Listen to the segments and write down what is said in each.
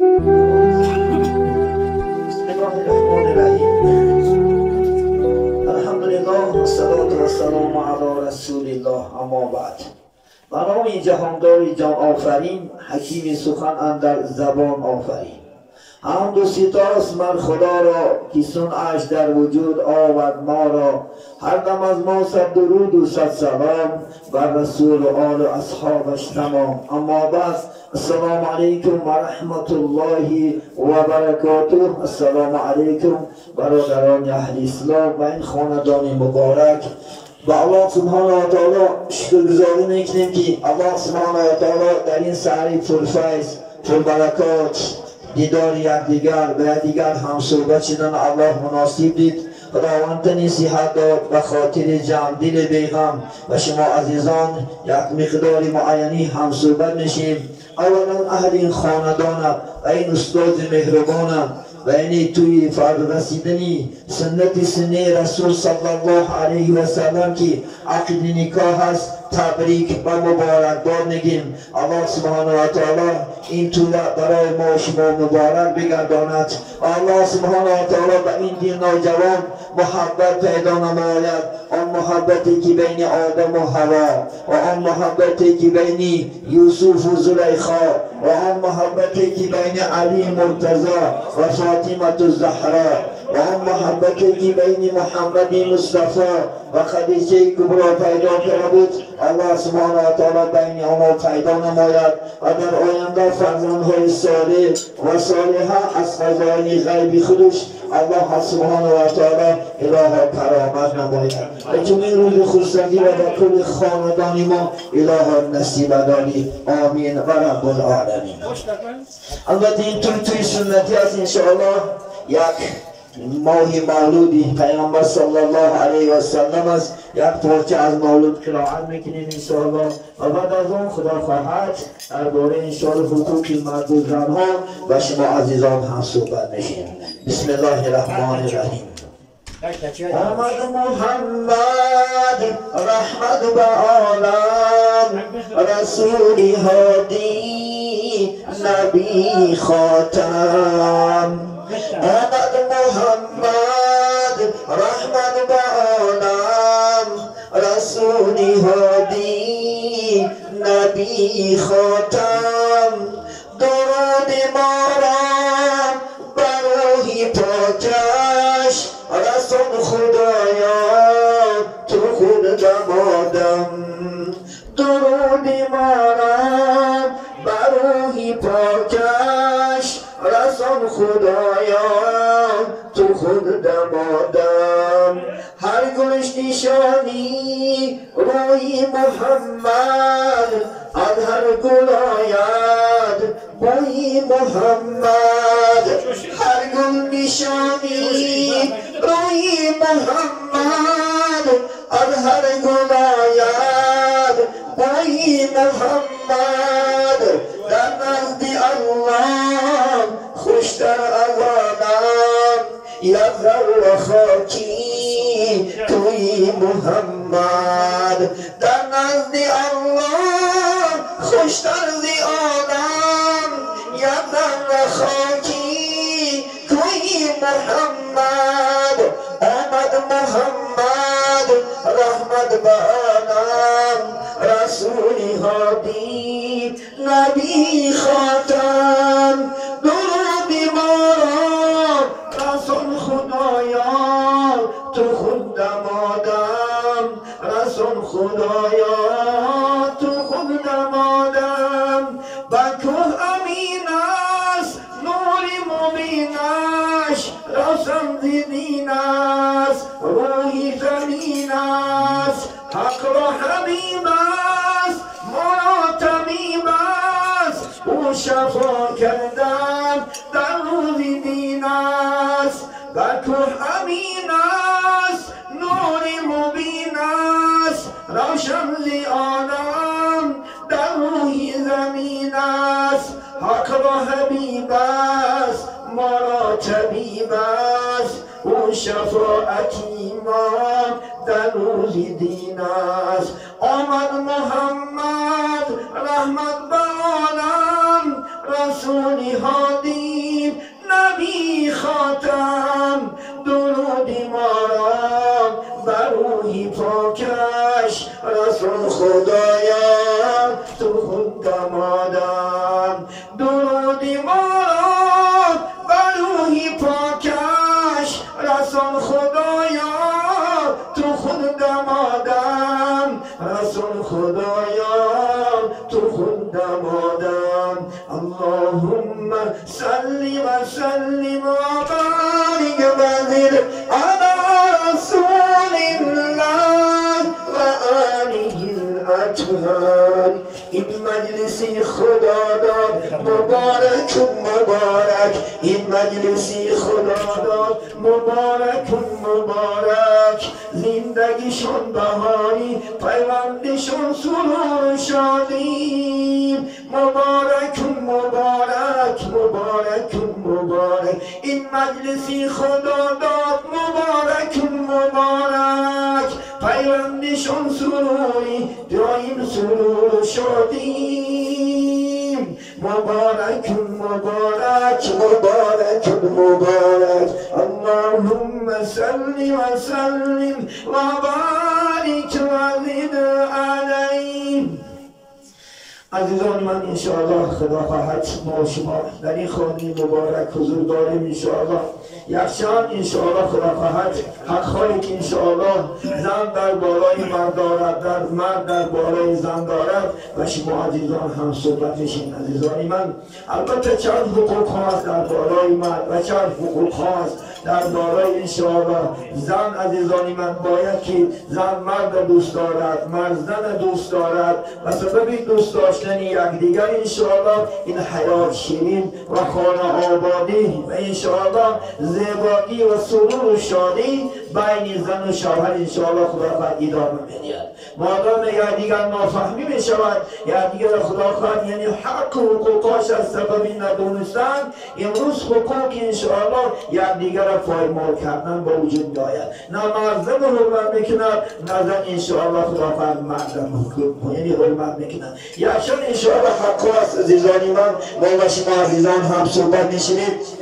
الحمدلله والصلاة والسلام علی رسول الله. اما بعد. به نام جهاندار جان آفرین، حکیم سخن اندر زبان آفرین. حمد و ستایش مر خدا را که صنعش در وجود آورد ما را. هر دم از ما صد درود و صد سلام بر رسول و آل و اصحابش تمام. اما بعد، السلام علیکم و رحمت الله و برکاته. السلام علیکم برادران اهل اسلام و این خاندان مبارک. با الله سبحانه و تعالی شکرگزاری میکنیم که الله سبحانه و تعالی در این سحری پرفیض پربرکات دیدار یکدیگر و یکدیگر هم صحبت شدن الله مناسب دید. خداوند تنی صحت داد و خاطر جمع دل بیغم و شما عزیزان یک مقدار معینی هم صحبت میشیم. اولا اهل این خاندان و این استاد مهربان و این توی فرد رسیدنی سنت سنه رسول صلی الله علیه و سلم که عقد نکاح است تبریک و مبارکباد میگیم. الله سبحانه و تعالی این طول برای ما شما مبارک بگرداند. الله سبحانه و تعالی به این دین نوجوان محبت پیدا نماید. آن محبتی که بین آدم و حوا و آن محبتی که بین یوسف و زلیخا و آن محبتی که بین علی مرتضی و فاطمه الزهرا و آن محبتی که بین محمد مصطفی و خدیجه کبرا پیدا کرده بود، الله سبحانه و تعالی بین آنها پیدا نماید و در آینده فرزندهای صالح و صالحه از فضایل غیبی خودش الله سبحانه و تعالی اله کرامت نماید. چون روز خورسندی و در کل خاندان ما اله نصیب داری. آمین و رب العالمین. البته این توی سنتی است انشاءالله یک ماهی مولودی پیامبر صلی الله علیه و سلم است. یک پارچه از مولود قرائت میکنیم انشاءالله و بعد از اون خدا خواهد درباره انشاءالله حقوق مرد و زنها و شما عزیزان هم صحبت میشیم. بسم الله الرحمن الرحیم. آمد محمد رحمت به عالم، رسولی هادی نبی خاتم. آمد محمد رحمت به عالم، رسولی هادی نبی خاتم. درود ما را بر روح پاکش، رسول خدایا تو خود دمادم. درود ما را بر روح پاکش، رسول خدایا تو خود دمادم. هر گلش نشانی روی محمد، از هر گل آید بوی محمد. هر گل نشانی روی محمد، از هر گل آید بوی محمد. در نزد الله خوشتر از آدم، یزر و خاکی توی محمد. در نزد الله خوشتر از آدم، یزر و خاکی توی محمد. آمد محمد رحمت به عالم، رسولی هادی نبی خاتم. درود ما را رسول خدایا تو خود دمادم، رسول خدایا تو خود دمادم. بکوه امین است نور مبینش، روشن دین است روحی زمین است. حق را حبیب است ما طبیب است، او شفا کردن در روز دین است. بکوه امین است نور مبین است، روشن ز عالم در روح زمین است. حق را حبیب است ما را طبیب است، او شفاعتی ما در روز دین است. آمد محمد رحمت به عالم، رسول رسولی هادی نبی خاتم درودی ما را بر روحی پاکش رسول خدایا تو خود دمادم درودی ما را بر روحی پاکش رسول خدایا تو خود دمادم رسول خدایا تو خود دمادم اللهم صل و سلم و بارک وزد علی رسول الله و آله الاطهار. این مجلسی خدا داد مبارک مبارک، این مجلسی خدا داد مبارک مبارک، زندگیشون بهاری پیوندشون سرور شادی مبارک مبارک مبارک مبارک. این مجلسی خدا داد مبارک مبارک پیوندشون سروری دایم سرور شادی مبارک مبارک مبارک مبارک. اللهم صل و سلم و بارک و زد علیه. عزیزان من انشاءالله خدا خواهد ما شما در این خانه مبارک حضور داریم انشاءالله. یکشان انشاءالله خدا خواهد حقهایی که انشاءالله زن در بالای مرد دارد، در مرد در بالای زن دارد و شما عزیزان هم صحبت میشین. عزیزان من البته چند حقوق هست در بالای مرد و چند حقوق هست در بالای انشاءالله زن. عزیزان من باید که زن مرد دوست دارد، مرد زن دوست دارد و سبب دوست داشتن یکدیگر انشاءالله این حیات شیرین و خانه آبادی و انشاءالله زیبایی و سرور و شادی بین زن و شوهر انشاءالله خدا خواهد ادامه می‌دهد. مادام یکدیگر نافهمی میشود یکدیگر خدا خواهد یعنی حق و حقوقاش از سبب ندونستن امروز حقوق انشاءالله یکدیگر را پایمال کردن با وجود دارد. نه مرد زن حرمت میکند نه زن انشاءالله خدا خواهد مرد یعنی حرمت میکند. یکشان انشاءالله حق است عزیزان من با شما عزیزان هم صحبت میشنید.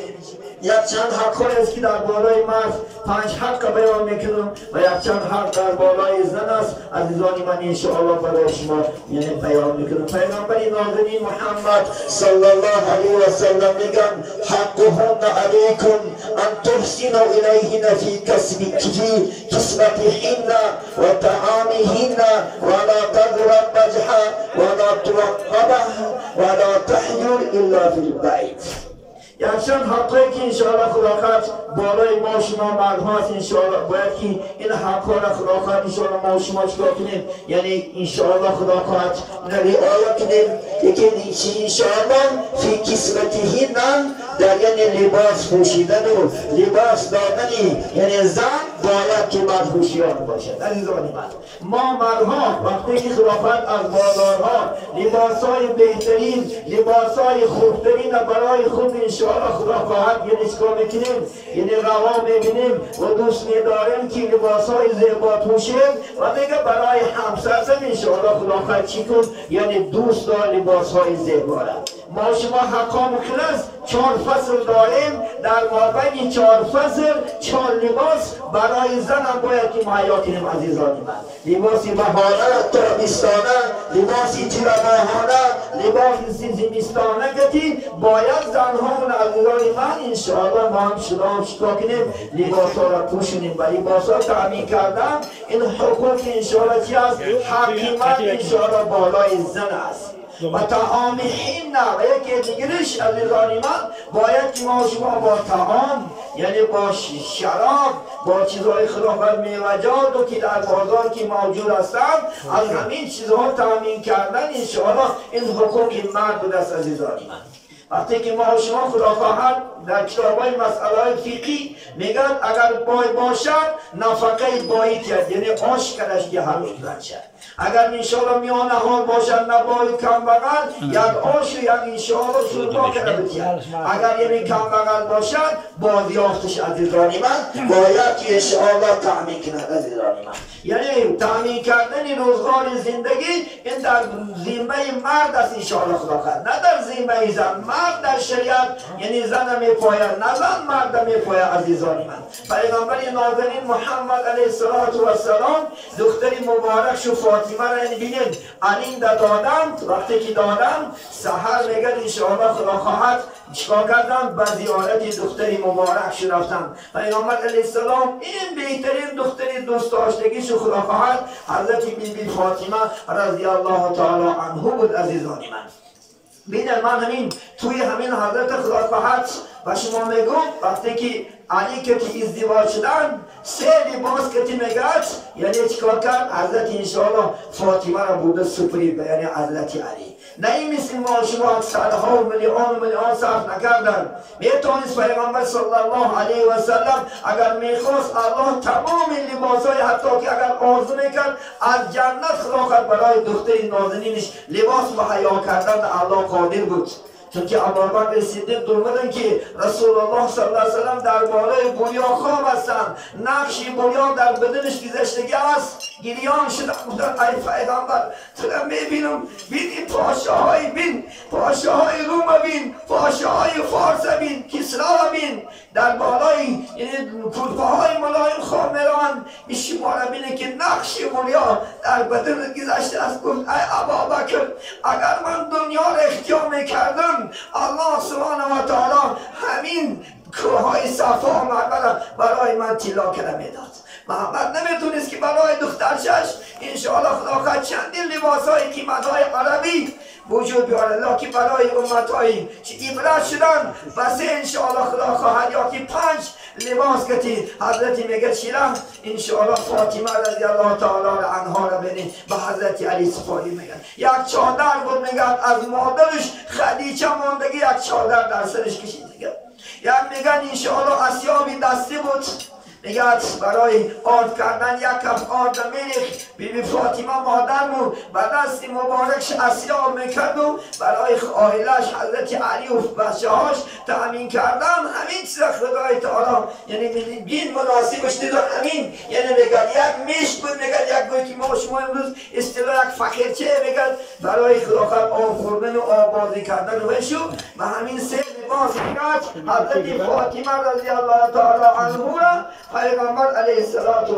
یک چند حق است که در بالای مرد 5 حق بیان میکنم و یک چند حق در بالای زن است عزیزان من انشاءالله برای شما یعنی بیان میکنم. پیغمبر نازنین محمد صلی الله علیه و سلم میگن حقهن علیکم ان تحسنوا الیهن فی کسوتهن و طعامهن ولا تضرب وجهها ولا توقبه ولا تحجر الا فی البیت. یکشان حقایی که انشاءالله خدا خواهد بالای ما شما مرد هاست انشاءالله باید که این حقا را خدا خواهد انشاءالله ما شما چکار کنیم یعنی انشاءالله خدا خواهد رعایت کنیم. یکی انشاءالله فی کسوتهن در یعنی لباس پوشیدن و لباس دادنی یعنی زن باید که مرد هوشیار باشد. عزیزان من ما مردها وقتی که خدا خواهد از بازارها لباسهای بهترین لباسهای خوبترین برای خود انشاءالله خدا خواهد یعنی چکار میکنیم یعنی روا میبینیم و دوست میداریم که لباسهای زیبا پوشیم و میگه برای همسرم انشاءالله خدا خواهد چی کن یعنی دوست دار لباسهای زیبا را. ما شما حقا مخلص 4 فصل داریم در مابین 4 فصل 4 لباس برای زن هم باید که مهیا کنیم عزیزان من. لباسی بهانه تابستانه لباسی تیرماهانه لباسی زمستانه گتی باید زنهامون عزیزان من انشاءالله ما هم شکار کنیم لباس ها را پوشونیم و لباس ها تأمین کردن این حقوق انشاءالله چی است حقیمت انشاءالله بالای زن است. و طعام حینه و یکی دیگرش عزیزان من باید که ما شما با طعام یعنی با شراب با چیزهای خلافت میوجات و که در بازار که موجود هستند از همین چیزها تامین کردن انشاءالله این حقوق مرد بود است عزیزان من. وقتی که ما شما خدا خواهد در کتابای مسئله فقهی میگن اگر بای باشد نفقه بایی کرد یعنی آش کرش که هر روز بچه اگر انشاءالله میانه حال باشد نبای کم بغل یک آش و یک انشاءالله شوربا کنه بتید. اگر یعنی کم بغل باشد بازیافتش عزیزان من باید که انشاءالله تأمین کند عزیزان من. یعنی تأمین کردن روزگار زندگی این در ذمه مرد است انشاءالله خدا خواهد، نه در ذمه زن. مرد در شریعت یعنی زن میپاید، نه زن مرد میپاید عزیزان من. پیغمبر نازنین محمد علیه السلام دختری مبارک شو فاطمه را بینید انین دادند. وقتی که دادند سحر میگه انشاءالله خدا خواهد چیکار کردن؟ به زیارت دختری مبارک شو رفتن. پیغمبر علیه السلام این بهترین دختری دوست داشتگی شو خدا خواهد حضرت بی فاطمه رضی الله تعالی عنه بود عزیزان من. بینید من همین توی همین حضرت خدا خواهد و شما میگم وقتی که علی که ازدواج شدن سه لباس که میگد یعنی چیکار کرد؟ حضرت انشاءالله فاطمه را بوده سپرید یعنی حضرت علی. نه این مثل ما شما صدها و میلیون صرف نکردن. میتونست پیغمبر صلی الله علیه و سلم اگر میخواست الله تمام لباسای حتی که اگر آرزو میکرد از جنت خدا برای دختر نازنینش لباس مهیا کردن الله قادر بود. چون که ابوبکر صدیق درمودن که رسول الله صلی الله علیه و سلم در بالای بنیا خواب هستند، نقشی بنیا در بدنش گذشتگی است. گریان شدن بودن ای پیغمبر تو را میبینم، بین پاشاهای بین، پاشاهای روم بین، پاشاهای فارس بین، کسرا بین در بالای کلفه های ملایم خواب میروند. این شما را بینه که نقش بنیا در بدن گذشته است. گفت ای ابوبکر اگر من دنیا را اختیار میکردم الله سبحانه و تعالی همین کوههای صفا و مروه برای من طلا کرده میداد. محمد نمیتونست که برای دخترشش انشاءالله خدا خواهد چندین لباسهای قیمتهای عربی وجود بیاره، لکن برای امتهایی که عبرت شدن بس انشاءالله خدا خواهد یا که 5 لباس کتی حضرت میگه چیره انشاءالله فاطمه رضی الله تعالی عنها را بینید به حضرت علی سپاری میگن. یک چادر بود میگن از مادرش خدیجه ماندگی یک چادر در سرش کشید دیگه. یک میگن انشاءالله اسیابی دستی بود میگه برای آرد کردن یک کف آرد میریخ. بیبی فاطمه مادرمون به دست مبارکش اسیاب میکرد و برای آیلش حضرت علی و بچه هاش تأمین کردن. همین چیز خدای تعالی یعنی بین مناسبش دید و همین یعنی میگه یک میش بود، میگه یک گوی که ما شما امروز اصطلاح یک فقیرچه میگه برای خدا خواهد آب خوردن و آبازی کردن و شو و همین سه لباس میگه حضرت فاطمه رضی الله تعالی عنها پیغمبر علیه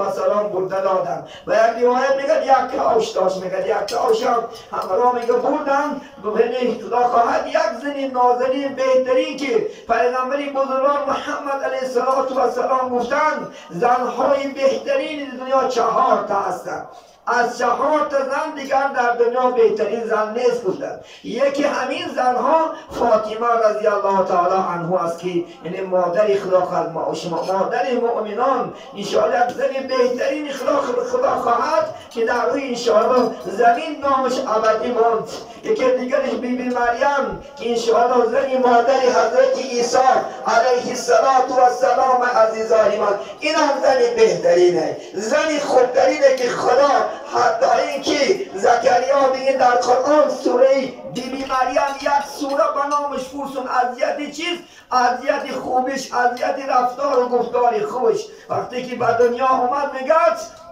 السلام برده دادن. و یک روایت میگه یک کاوش داشت، میگه یک کاوش هم همراه میگه بردن ببینید خدا خواهد یک زنی نازنین بهترین که پیغمبری بزرگوار محمد علیه السلام گفتند زنهای بهترین دنیا 4 تا هستند. از 4 تا زن دیگر در دنیا بهترین زن نیست گفتند. یکی همین زنها فاطمه رضی الله تعالی عنها است که یعنی مادر خدا خواهد مادر مؤمنان انشاءالله یک زن بهترین خدا خواهد که در روی انشاءالله زمین نامش ابدی ماند. یکی دیگرش بیبی مریم که انشاءالله زنی مادر حضرت عیسی علیه السلام عزیزان من. این هم زنی بهترینه، زنی خوبترینه که خدا حتی اینکه زکریا بگه در قرآن سوره بیبی مریم یک سوره به نامش فرسون اذیت چیز اذیت خوبش اذیت رفتار و گفتار خوبش وقتی که به دنیا اومد میگه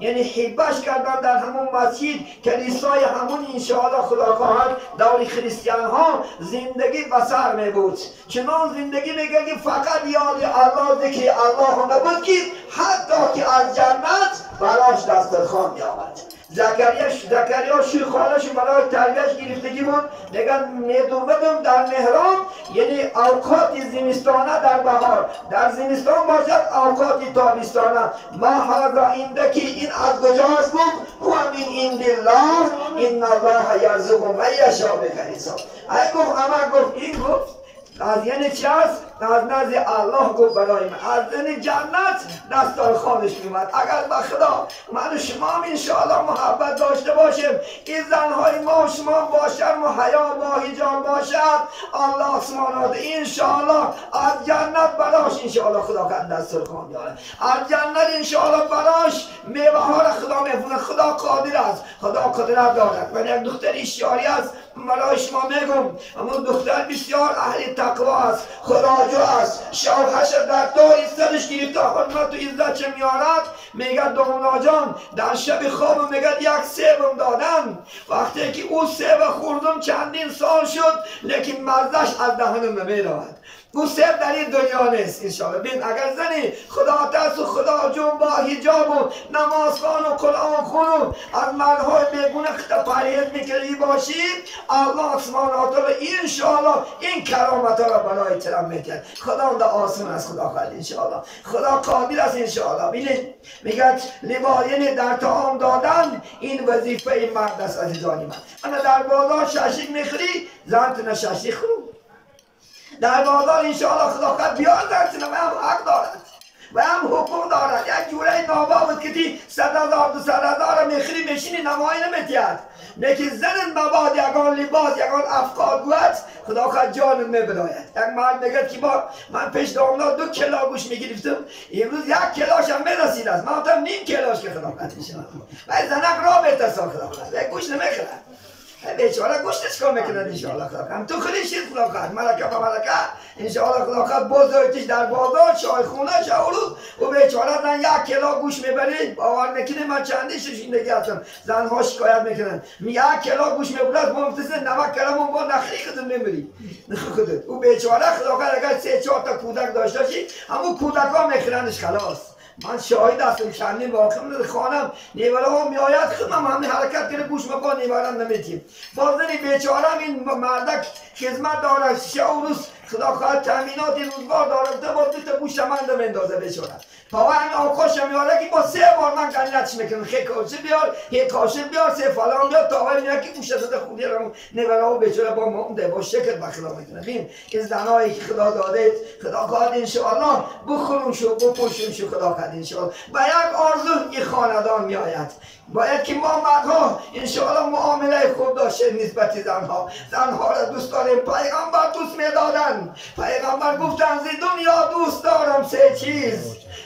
یعنی حبش کردن در همون مسجد کلیسای همون انشاءالله خدا خواهد دور خریستیان ها زندگی بسر می بود. چنان زندگی میگه که فقط یاد الله ذکر الله نبود که حتی که از جنت براش دسترخوان میآورد. زکریا شوی خالش برای تربیتش گرفتگی بود. میگن میدومدم در محراب یعنی اوقات زمستانه در بهار، در زمستان باشد اوقات تابستانه. ما هذا اینده که این از کجاست بود؟ هو من عند الله ان الله یرزق من یشاء بغیر حساب. ای گفت اما گفت این گفت از یعنی چی است؟ از نزد الله گفت برای من از یعنی جنت دستار خانش میومد. اگر با خدا من و شما هم انشاءالله محبت داشته باشیم، این زنهای ما و شما باشن و حیا با حجاب باشد، الله سبحانه انشاءالله از جنت براش انشاءالله خدا کن دستار خان داره. از جنت انشاءالله براش میوه ها را خدا میفونه. خدا قادر است، خدا قدرت دارد. من یک دختر اشیاری است برای شما میگم، اما دختر بسیار اهل تقوا است، خداجو است، شوهرش در دار ایستادش گرفته حرمت و عزت چه میارد. میگه دامنا جان در شب خواب میگه یک سیبم دادن، وقتی که او سیب خوردم چندین سال شد لیکن مزدش از دهنم نمیرود. او سیب در این دنیا نیست انشاءالله. بین اگر زنی خدا ترس و خدا جون با حجاب و نماز خوان و قرآن خون از مردهای بیگونه پرهیز میکنی باشید، الله سبحانه و تعالی انشاءالله این کرامت ها را برای ترم میکرد. خدا در آسمان از خدا خواهد انشاءالله، خدا قادر است انشاءالله. بینید میگه لباین در طعام دادن این وظیفه این مرد است عزیزانی من. انا در بازار شاشیک میخری زنتون شاشیک خورو در بازار انشاءالله خدا خواهد بیار درتونه و هم حق دارد و هم حقوق دارد. یک جوره نابا که تی 100,000 200,000 میخری میشینی نمایی نمیتید، لیکن زنن مباد یکان لباس یکان افکار گوید خدا خواهد جانم میبراید. یک مرد میگد که با من پیش دامنا 2 کیلو گوش میگرفتم، امروز 1 کیلوش هم میرسید است، من هم نیم کیلوش که خدا خواهد میشم و زنک را بیترسان خدا خواهد یک گوش نمیخورد. بیچاره گوشتش کار میکنن انشاءالله خدا خواهد. تو خودی شیر خدا خواهد ملکه با ملکه انشاءالله خدا خواهد بزرگتش در بازار چای خونه شاورو و بیچاره زن 1 کیلو گوش میبرید. باور نکنه من چندی زندگی هستم زنها شکایت میکنن 1 کیلو گوش میبرد ممتازه 90 کیلو با نخری خودم نمیری خودت. او بیچاره خدا خواهد اگر 3-4 تا کودک داشته باشی همون کودک ها میخرنش خلاص. من شاهد هستم چندین واقع من خانم نیوره ها میآید خودم همین حرکت کنه گوش مکان نیورم نمیتیم. بازنی بیچارم این مردک خدمت داره شاوروز خدا خواهد تامینات روزگار داره با 2 تا گوش من مندازه بیچاره. تا همین آقاش میاره که با 3 بار من کنیتش میکنم خیلی کاشه بیار یک کاشه بیار 3 فلان بیار تا همین میاره که گوش زده خودی رو نیوره ها بیچاره با مونده با شکل بخلا میکنه. ببین این زنایی که خدا داده خدا خواهد انشاءالله بخورون شو بپوشون شو خدا خواهد انشاءالله. با یک آرزو این خاندان میآید باید که ما مردها انشاءالله معامله خوب داشته نسبت زنها را دوست داریم. پیغمبر دوست میدادن، پیغمبر گفتن زی دنیا دوست دارم 3 چیز،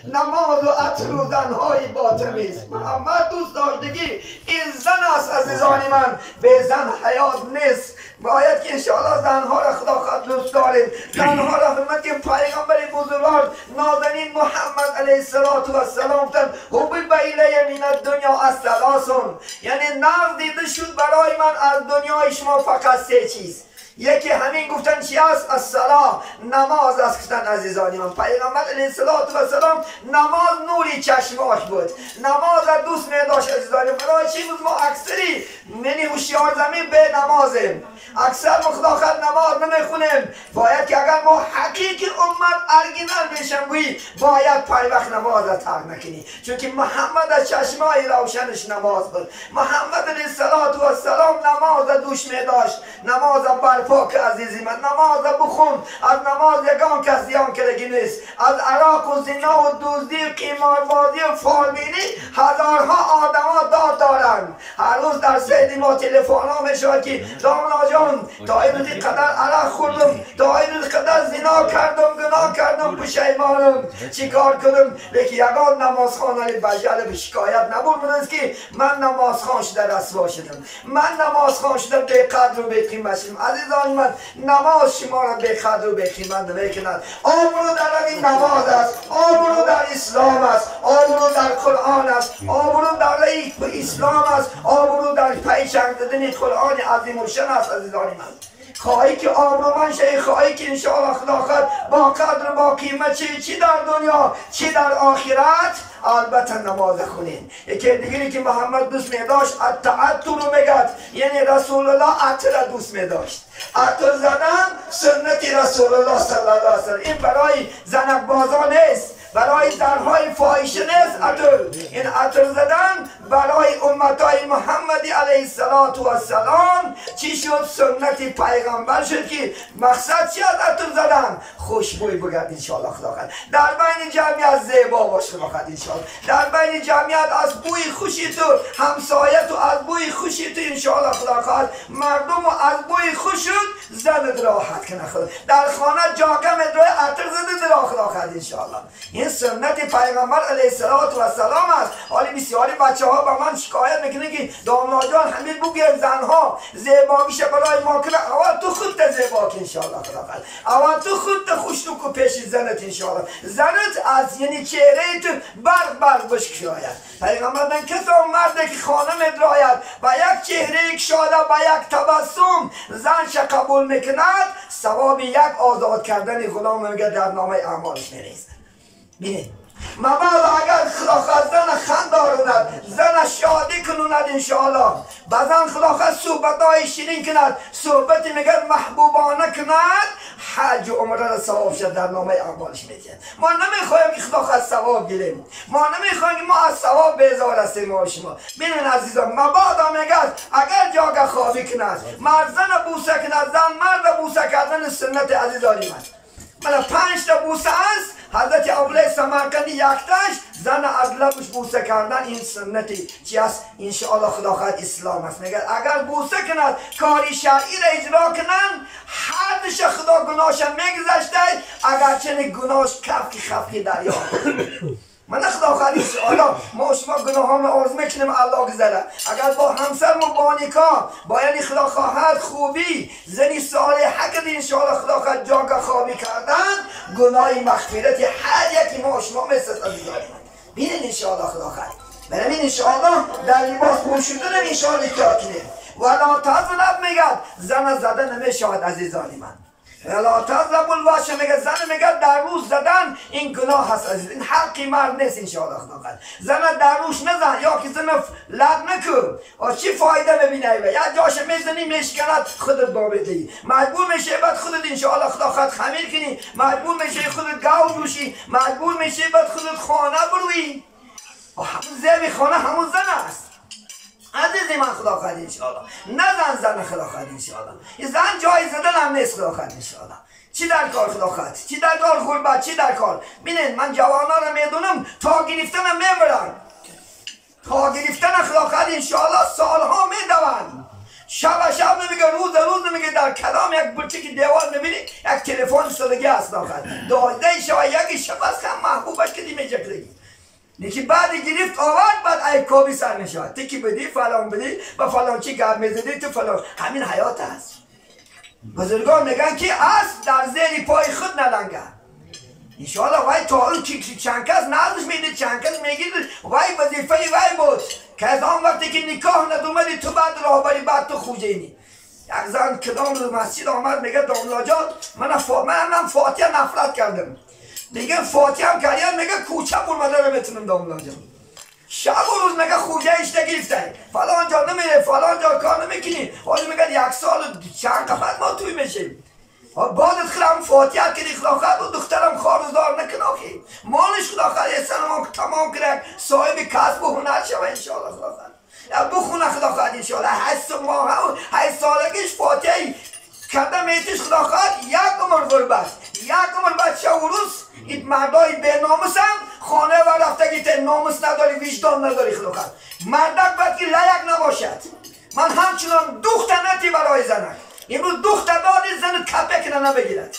نماز و عطر و زنهای باطمیز. محمد دوست داشتگی این زن است عزیزان من، به زن حیات نیست. باید که انشاءالله زنها را خدا خواهد دوست داریم، زنها را حرمت که پیغمبر بزرگوار نازنین محمد علیه السلام گفتن حبیب الی من الدنیا الثلاث، یعنی ناز دیده شد برای من از دنیای شما فقط 3 چیز. یکی همین گفتن چی است؟ الصلاه، نماز است گفتن عزیزانی من. پیغمبر علیه السلام نماز نوری چشماش بود، نماز را دوست می داشت عزیزانی. برای چی بود ما اکثری منی هوشیار زمین به نمازیم، اکثر ما خدا خواهد نماز نمیخونیم. باید که اگر ما حقیقی امت ارگینال بشم گویی باید پای وقت نماز را ترک نکنی، چون که محمد از چشمای روشنش نماز بود. محمد علیه السلام نماز را دوش می داشت، نماز را برپاک عزیزی من، نماز را بخون. از نماز یگان کس زیان کرده نیست. از عراق و زنا و دزدی و قماربازی و فالبینی هزارها آدما داد دارند. هر روز در سید ما تلفن ها میشود که دامنا جان تا این قدر عراق خوردم، تا این قدر زنا کردم، گناه کردم، پشیمانم، چیکار کنم؟ لیکن یگان نمازخوان علی بجل به شکایت نبود است که من نمازخوان شده رسوا شدم، من نمازخوان شدم به قدر و به قیمت شدم. عزیزان من نماز شما را به قدر و به قیمت نمیکند. آبرو در این نماز است، آبرو در اسلام است، آبرو در قرآن است، آبرو در اسلام است، آبرو در پیشنگ دادن قرآن عظیم و شان است عزیزان من. خواهی که آبرومند شوی، خواهی که انشاءالله خدا خواهد با قدر با قیمت چی در دنیا چی در آخرت، البته نماز خونین. یکی دیگری که محمد دوست می داشت التعطر رو میگد، یعنی رسول الله عطر دوست می داشت. عطر زدن سنت رسول الله صلی الله علیه و سلم. این برای زنک بازا نیست، برای زنهای فاحشه نیست عطر. این عطر زدن برای امتای محمدی علیه السلام چی شد؟ سنت پیغمبر شد که مقصد چی از عطر زدن؟ خوشبوی بگرد انشاءالله خداوند. در بین جمعیت زیبا باش خداوند انشاءالله. در بین جمعیت از بوی خوشی تو، همسایه تو از بوی خوشی تو انشاءالله خداوند. مردم از بوی خوشت زنت راحت کنه خدا. در خانه جاگم ادرای عطر زده در خداوند انشاءالله. این سنت پیغمبر علیه السلام است. حالی بسیاری بچه ها به من شکایت میکنه که دامنا جان همین بگیر زنها زیبا میشه برای ما کنه. اول تو خودت زیبا کن انشاءالله خداوند. اول تو خودت خوش تو کو پیش زنت انشاءالله. زنت از یعنی چهره تو برق بشکشاید. پیغمبر من کسا مرد که خانم ادراید و یک چهره شاده و یک تبسم زنش قبول میکند، ثواب یک آزاد کردن غلام میگه در نامه اعمالش میریزد. بینید مبادا اگر خداخواست زن خنداروند، زن شادی کنوند انشاءالله، بزن خداخواست صحبت های شیرین کند، صحبتی میگه محبوبانه کند، حج و عمره را ثواب شد در نامه اعمالش میشه. ما نمیخوایم که خداخواست ثواب گیریم، ما نمیخوایم که ما از ثواب بیزار هستیم. ما شما ببین عزیزان، مبادا میگه اگر جاگه خوابی کند، مرد زن بوسه کند، زن مرد بوسه کردن سنت عزیزانی من 5 تا بوسه است. حضرت اولیاء سمرقندی یکتاش زن از لبش بوسه کردن این سنتی چی است؟ انشاءالله خداخواست اسلام است. میگه اگر بوسه کند کاری شرعی را اجرا کنن، حدش خدا گناهش میگذشته، اگر چنین گناهش خفکی دریا. من خداخواست انشاءالله ما شما گناه ها عرض میکنیم الله گذره. اگر با همسر مبانیکا با یعنی خداخواست خوبی زنی صالحه کد انشاءالله خداخواست جاگه خوابی کردن، گناه مغفرت هر یکی ما شما مثل عزیزان بینید انشاءالله خداخواست. برای انشاءالله در لباس پوشیدن انشاءالله کار کنیم. ولا تظلم میگد زن زدن نمیشود عزیزانی من. ولا تظلم الواشم میگه زن میگه در روز زدن این گناه هست عزیز. این حقی مرد نیست انشاءالله خداوند. زن در روش نزن یا که زن لب نکن و چی فایده میبینه؟ یا جاش میزنی میشکند خودت بابدی، مجبور میشه بعد خودت انشاءالله خداوند خمیر کنی، مجبور میشه خودت گاو جوشی، مجبور میشه بعد خودت خانه بروی و همون زیبی خانه همون زن است. عزیزی من خداخواست انشاءالله زن خداخواست انشاءالله. این زن جای زدن هم نیست خداخواست انشاءالله. چی در کار خداخواست؟ چی در کار غربت؟ چی در کار؟ بینید من جوانا رو میدونم تا گرفتن میبرن، تا گرفتن خداخواست انشاءالله سالها میدوند. شب نمیگه، روز نمیگه، در کلام یک بچه که دیوار نمیبینی یک تلفن صدگی هست خداخواست دایده شما یکی شب از کم محبوبش که دیمیجه کردی نیکی بعد گرفت آورد، بعد ای کابی سر نشاد تکی بدی فلان بدی و فلان چی گرد میزدی تو فلان. همین حیات است. بزرگان میگن که اصل در زیر پای خود نلنگه. انشاءالله وای تا اون چند کس نازش میدید، چند کس میگید وای وظیفه وای بود که از آن وقتی که نکاح ندومدی تو بعد راهبری بعد تو خوجینی. یک زن کدام رو مسجد آمد میگه داملا جان من فاتحه نفرت کردم. میگه فاتحه هم کردیم، میگه کوچه برمده رو میتونم داملا جان. شب و روز میگه خوجه اشته گرفته فلان جا نمیره، فلان جا کار نمیکنی. حالا میگه 1 سال چند قفت ما توی میشیم. بعدت خلام فاتحه کردی خداخواست و دخترم خارزدار نکن آخی مالش خداخواست سلام تمام کرد صاحب کسب و هنر شوه انشاءالله خداخواست. بخونه خداخواست انشاءالله 8 ماه و 8 سالگیش فاتحه کرده میتیش خداخواست یک عمر غربت، یک عمر بچه و روز این مردای به ناموس هم خانه و رفته که ناموس نداری وجدان نداری خداخواست. مردک باید که لایق نباشد. من همچنان دختر نتی برای زنک امروز دختر دادی زن کپه کنه نبگیرد.